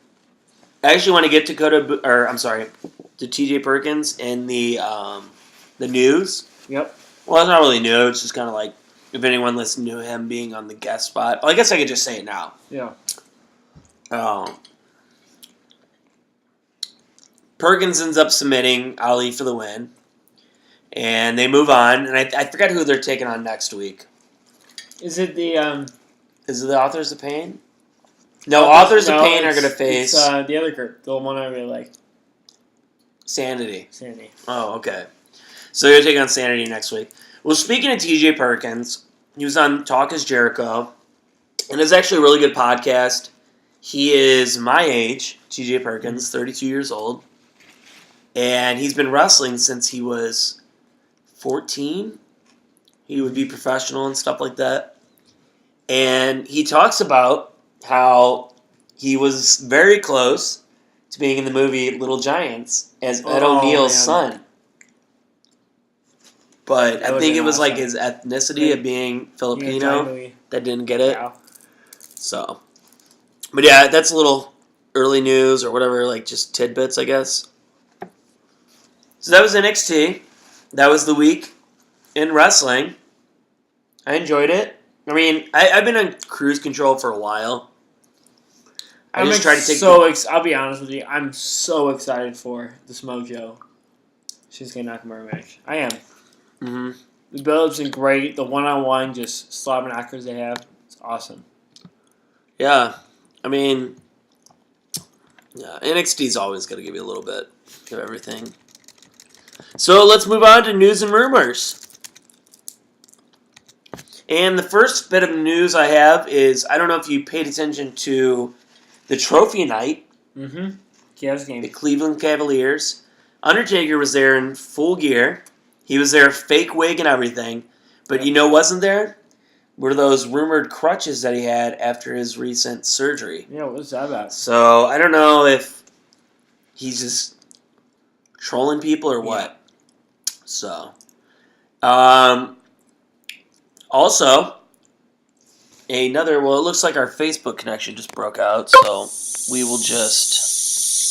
I actually want to get to to TJ Perkins and the news. Yep. Well, it's not really new. It's just kind of like if anyone listened to him being on the guest spot. Well, I guess I could just say it now. Yeah. Perkins ends up submitting Ali for the win. And they move on. And I forgot who they're taking on next week. Is it the Is it the Authors of Pain? No, Authors of Pain are going to face It's, the other group, the one I really like, Sanity. Sandy. Oh, okay. So they're taking on Sanity next week. Well, speaking of TJ Perkins, he was on Talk is Jericho. And it's actually a really good podcast. He is my age, TJ Perkins, 32 years old. And he's been wrestling since he was 14. He would be professional and stuff like that. And he talks about how he was very close to being in the movie Little Giants as Ed O'Neill's son. But I think it was like his ethnicity of being Filipino that didn't get it. Yeah. So, but yeah, that's a little early news or whatever, like just tidbits, I guess. So that was NXT. That was the week in wrestling. I enjoyed it. I mean, I've been on cruise control for a while. I just try to take. I'll be honest with you. I'm so excited for this Mojo Shinsuke Nakamura match. I am. Mm-hmm. The build-up's been great. The one-on-one, just slobber knockers they have. It's awesome. Yeah, I mean, yeah, NXT's always going to give you a little bit of everything. So let's move on to news and rumors. And the first bit of news I have is, I don't know if you paid attention to the trophy night. Mm-hmm. Cavs game. The Cleveland Cavaliers. Undertaker was there in full gear. He was there, fake wig and everything. But you know what wasn't there? Were those rumored crutches that he had after his recent surgery. Yeah, what's that about? So, I don't know if he's just trolling people or what. So, also, it looks like our Facebook connection just broke out, so we will just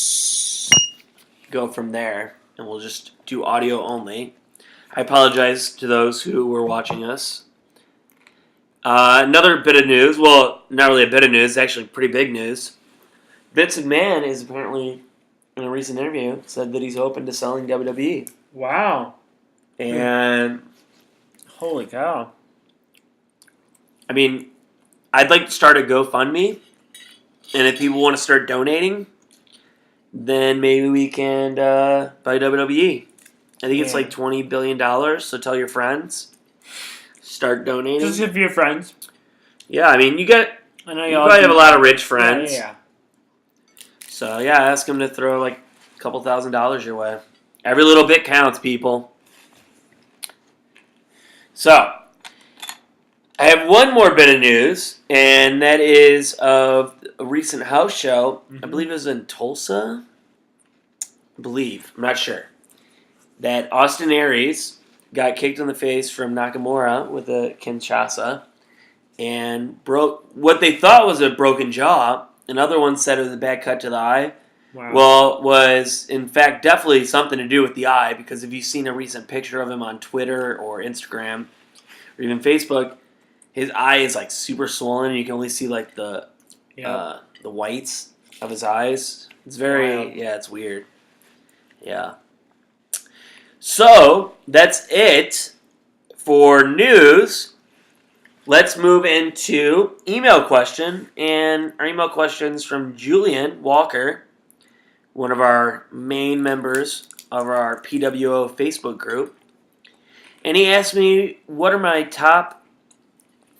go from there, and we'll just do audio only. I apologize to those who were watching us. Another bit of news, well, not really a bit of news, actually pretty big news. Vince McMahon is apparently, in a recent interview, said that he's open to selling WWE. Wow. And, holy cow. I mean, I'd like to start a GoFundMe, and if people want to start donating, then maybe we can buy WWE. I think it's like $20 billion, so tell your friends. Start donating. Just if you're friends. Yeah, I mean, you I know probably have a lot of rich friends. Yeah. So, yeah, ask them to throw like a couple $1,000s your way. Every little bit counts, people. So, I have one more bit of news, and that is of a recent house show. I believe it was in Tulsa. I'm not sure. That Austin Aries got kicked in the face from Nakamura with a Kinshasa and broke what they thought was a broken jaw. Another one said it was a bad cut to the eye. Wow. Well, it was in fact definitely something to do with the eye, because if you've seen a recent picture of him on Twitter or Instagram or even Facebook, his eye is like super swollen, and you can only see like the whites of his eyes. It's very it's weird. Yeah. So that's it for news. Let's move into email question, and our email question's from Julian Walker, one of our main members of our PWO Facebook group. And he asked me, what are my top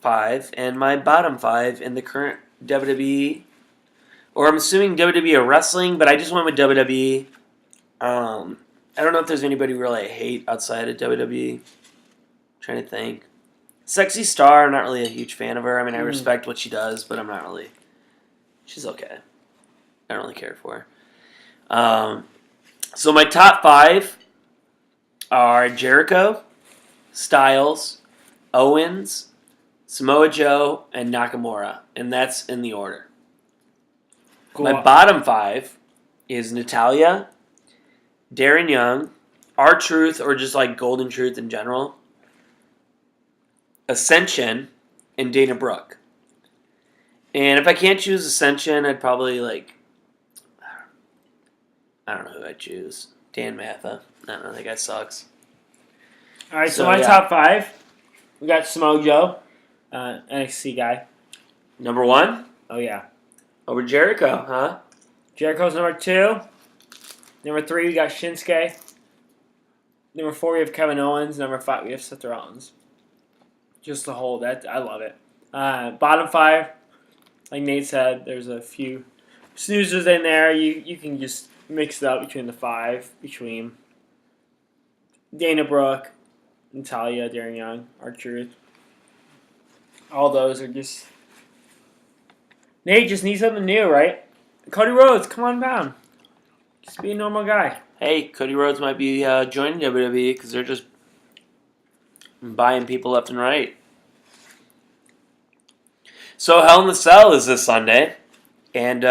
5 and my bottom 5 in the current WWE, or I'm assuming WWE or wrestling, but I just went with WWE. I don't know if there's anybody really I hate outside of WWE. I'm trying to think. Sexy Star, I'm not really a huge fan of her. I mean, I respect what she does, but I'm not really... She's okay. I don't really care for her. So my top 5 are Jericho, Styles, Owens, Samoa Joe, and Nakamura. And that's in the order. Cool. My bottom 5 is Natalya, Darren Young, R-Truth, or just like Golden Truth in general, Ascension, and Dana Brooke. And if I can't choose Ascension, I'd probably like... I don't know who I'd choose. Dan Matha. I don't know, that guy sucks. Alright, so my top 5, we got Samoa Joe, NXT guy. Number 1? Oh, yeah. Over Jericho, huh? Jericho's number 2. Number 3, we got Shinsuke. Number 4, we have Kevin Owens. Number 5, we have Seth Rollins. Just the whole, that I love it. Bottom 5, like Nate said, there's a few snoozers in there. You can just mix it up between the 5, between Dana Brooke, Natalya, Darren Young, R-Truth. All those are just... Nate just needs something new, right? Cody Rhodes, come on down. Just be a normal guy. Hey, Cody Rhodes might be joining WWE because they're just buying people left and right. So Hell in the Cell is this Sunday. And you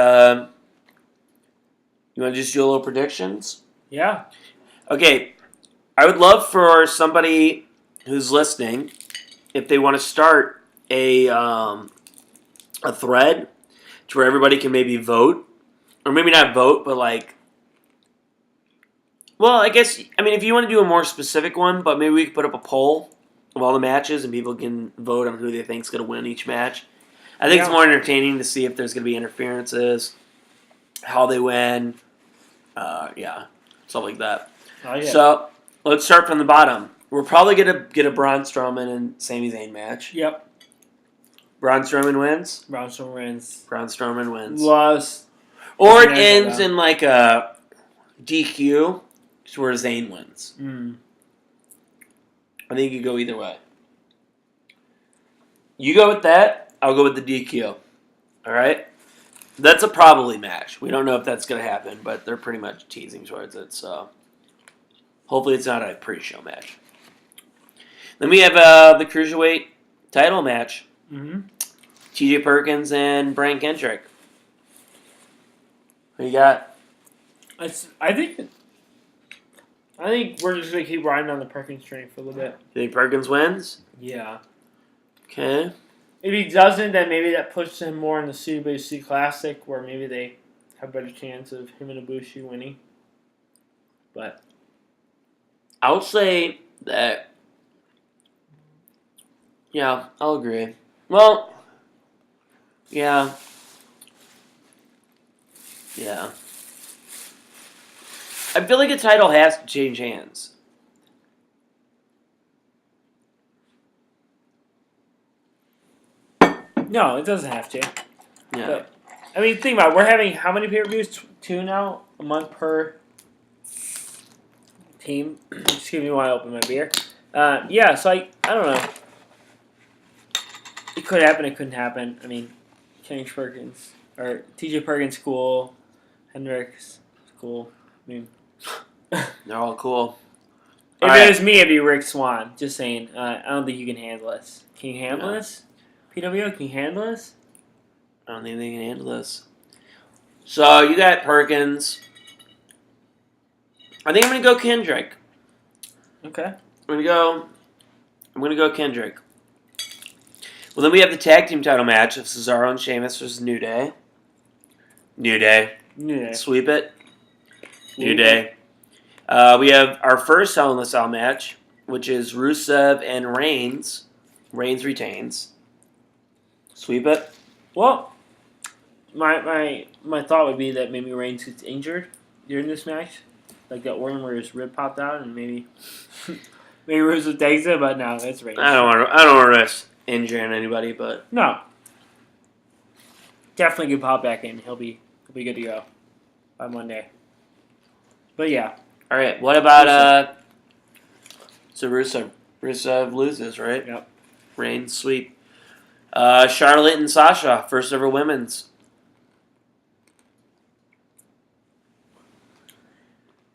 want to just do a little predictions? Yeah. Okay. I would love for somebody who's listening, if they want to start a thread to where everybody can maybe vote. Or maybe not vote, but like... Well, I guess, I mean, if you want to do a more specific one, but maybe we could put up a poll of all the matches and people can vote on who they think is going to win each match. I think it's more entertaining to see if there's going to be interferences, how they win, stuff like that. Oh, yeah. So, let's start from the bottom. We're probably going to get a Braun Strowman and Sami Zayn match. Yep. Braun Strowman wins? Braun Strowman wins. Braun Strowman wins. Lost. Or it ends in like a DQ, where Zayn wins. I think you could go either way. You go with that, I'll go with the DQ. Alright? That's a probably match. We don't know if that's going to happen, but they're pretty much teasing towards it, so hopefully it's not a pre-show match. Then we have the Cruiserweight title match. TJ Perkins and Brian Kendrick. What you got? I think we're just going to keep riding on the Perkins train for a little bit. You think Perkins wins? Yeah. Okay. If he doesn't, then maybe that pushes him more in the CWC Classic, where maybe they have a better chance of him and Ibushi winning. But I'll say that... Yeah, I'll agree. Well... Yeah. Yeah. I feel like a title has to change hands. no, it doesn't have to. Yeah. But, I mean, think about it. We're having how many pay-per-views? 2 now? A month per team. Excuse me while I open my beer. Yeah, so I don't know. It could happen. It couldn't happen. I mean, Kenny Perkins or TJ Perkins, cool. Hendricks, cool. I mean, They're all cool. if All it right. was me, it'd be Rick Swan. Just saying. I don't think you can handle this. Can you handle No. this? PWO, can you handle this? I don't think they can handle this. So you got Perkins. I think I'm gonna go Kendrick. Okay. I'm gonna go Kendrick. Well, then we have the tag team title match of Cesaro and Sheamus versus New Day. New Day. Yeah. Sweep it. New Sweep Day. We have our first Hell in a Cell match, which is Rusev and Reigns. Reigns retains. Sweep it. Well, my thought would be that maybe Reigns gets injured during this match, like that one where his rib popped out, and maybe Rusev takes it. But no, it's Reigns. I don't want to risk injuring anybody, but No. Definitely could pop back in. He'll be good to go by Monday. But yeah. all right. What about So Rusev loses, right? Yep. Reigns sweep. Charlotte and Sasha, first ever women's.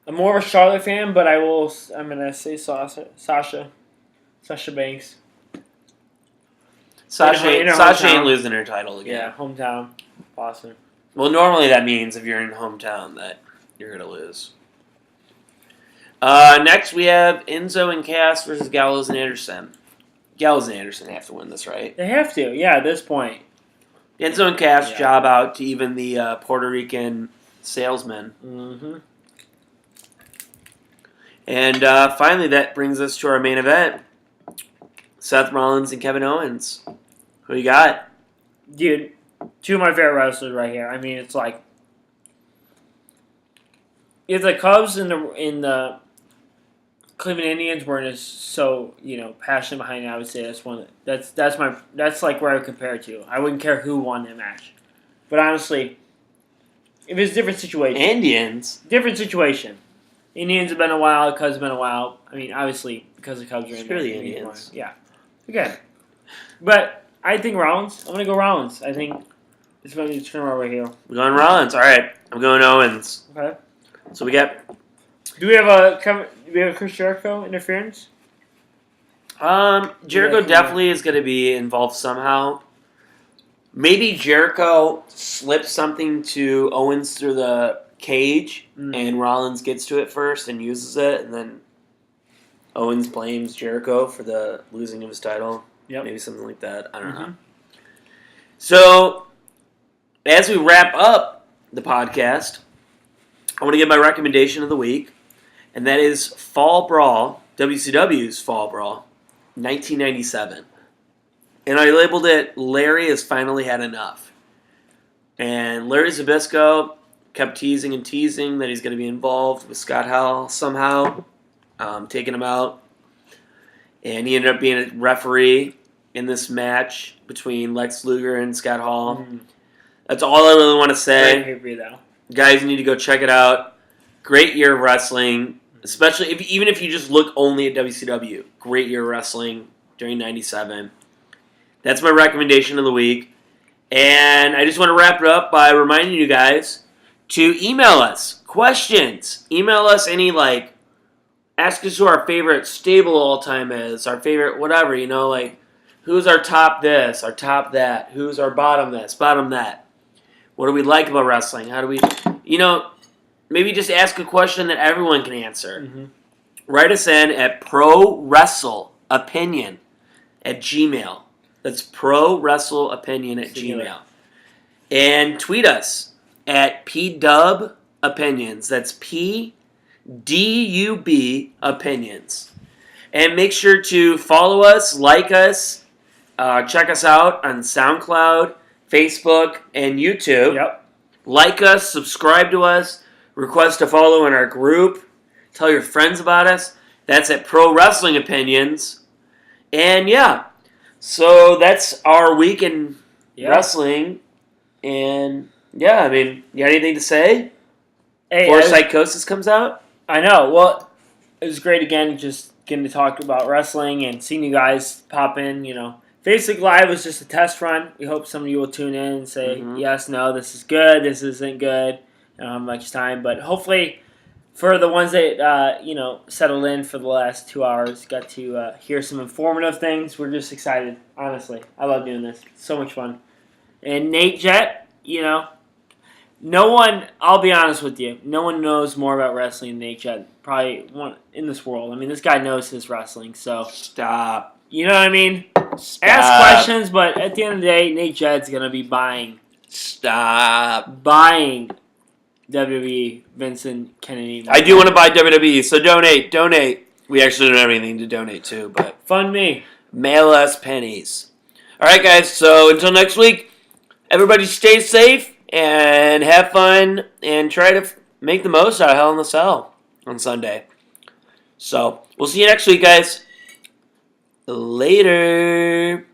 I'm more of a Charlotte fan, but I'm gonna say Sasha Banks. Sasha, in her Sasha ain't hometown. losing her title again. Yeah, hometown, Boston. Well, normally that means if you're in hometown that you're gonna lose. Next we have Enzo and Cass versus Gallows and Anderson. Gallows and Anderson have to win this, right? They have to, yeah. At this point, Enzo and Cass Yeah. job out to even the Puerto Rican salesman. mm-hmm. And finally, that brings us to our main event. Seth Rollins and Kevin Owens. Who you got? Dude, two of my favorite wrestlers right here. I mean, it's like if the Cubs and the Cleveland Indians weren't as so passionate behind it, I would say that's like where I would compare it to. I wouldn't care who won that match, but honestly, if it's a different situation, Indians. different situation. Indians have been a while. Cubs have been a while. I mean, obviously because the Cubs are in Screw there. the Indians. Yeah, again, but I think Rollins. I'm gonna go Rollins. I think it's going to turn over here. We're going Rollins. All right, I'm going Owens. Okay. So we got Do we have a Chris Jericho interference? Jericho Yeah, definitely is going to be involved somehow. Maybe Jericho slips something to Owens through the cage, and Rollins gets to it first and uses it, and then Owens blames Jericho for the losing of his title. Yep. Maybe something like that. I don't know. So, as we wrap up the podcast, I want to give my recommendation of the week, and that is Fall Brawl, WCW's Fall Brawl, 1997. And I labeled it Larry Has Finally Had Enough. And Larry Zbyszko kept teasing and teasing that he's going to be involved with Scott Hall somehow, taking him out. And he ended up being a referee in this match between Lex Luger and Scott Hall. That's all I really want to say. Great pay-per-view, though. Guys, you need to go check it out. Great year of wrestling, especially even if you just look only at WCW. Great year of wrestling during 97. That's my recommendation of the week. And I just want to wrap it up by reminding you guys to email us questions. Email us any, ask us who our favorite stable all-time is, our favorite whatever, who's our top this, our top that, who's our bottom this, bottom that. What do we like about wrestling? How do we, maybe just ask a question that everyone can answer. Write us in at prowrestleopinion@gmail. That's prowrestleopinion@gmail. And tweet us at pdubopinions. That's PDUB opinions. And make sure to follow us, like us, check us out on SoundCloud, Facebook, and YouTube. Yep. Like us, subscribe to us, request to follow in our group, tell your friends about us. That's at Pro Wrestling Opinions. And yeah, so that's our week in wrestling. And yeah, you got anything to say Hey, before Psychosis comes out? I know. Well, it was great again, just getting to talk about wrestling and seeing you guys pop in. Facebook Live was just a test run. We hope some of you will tune in and say, yes, no, this is good, this isn't good. I don't have much time, but hopefully for the ones that, settled in for the last 2 hours, got to hear some informative things. We're just excited, honestly. I love doing this. It's so much fun. And Nate Jett, no one, I'll be honest with you, no one knows more about wrestling than Nate Jett, probably one in this world. I mean, this guy knows his wrestling, so. Stop. You know what I mean? Stop. Ask questions, but at the end of the day, Nate Jett's going to be buying WWE, Vincent Kennedy. I do want to buy WWE, so donate. We actually don't have anything to donate to, but fund me. Mail us pennies. All right, guys, so until next week, everybody stay safe and have fun and try to make the most out of Hell in the Cell on Sunday. So we'll see you next week, guys. Later.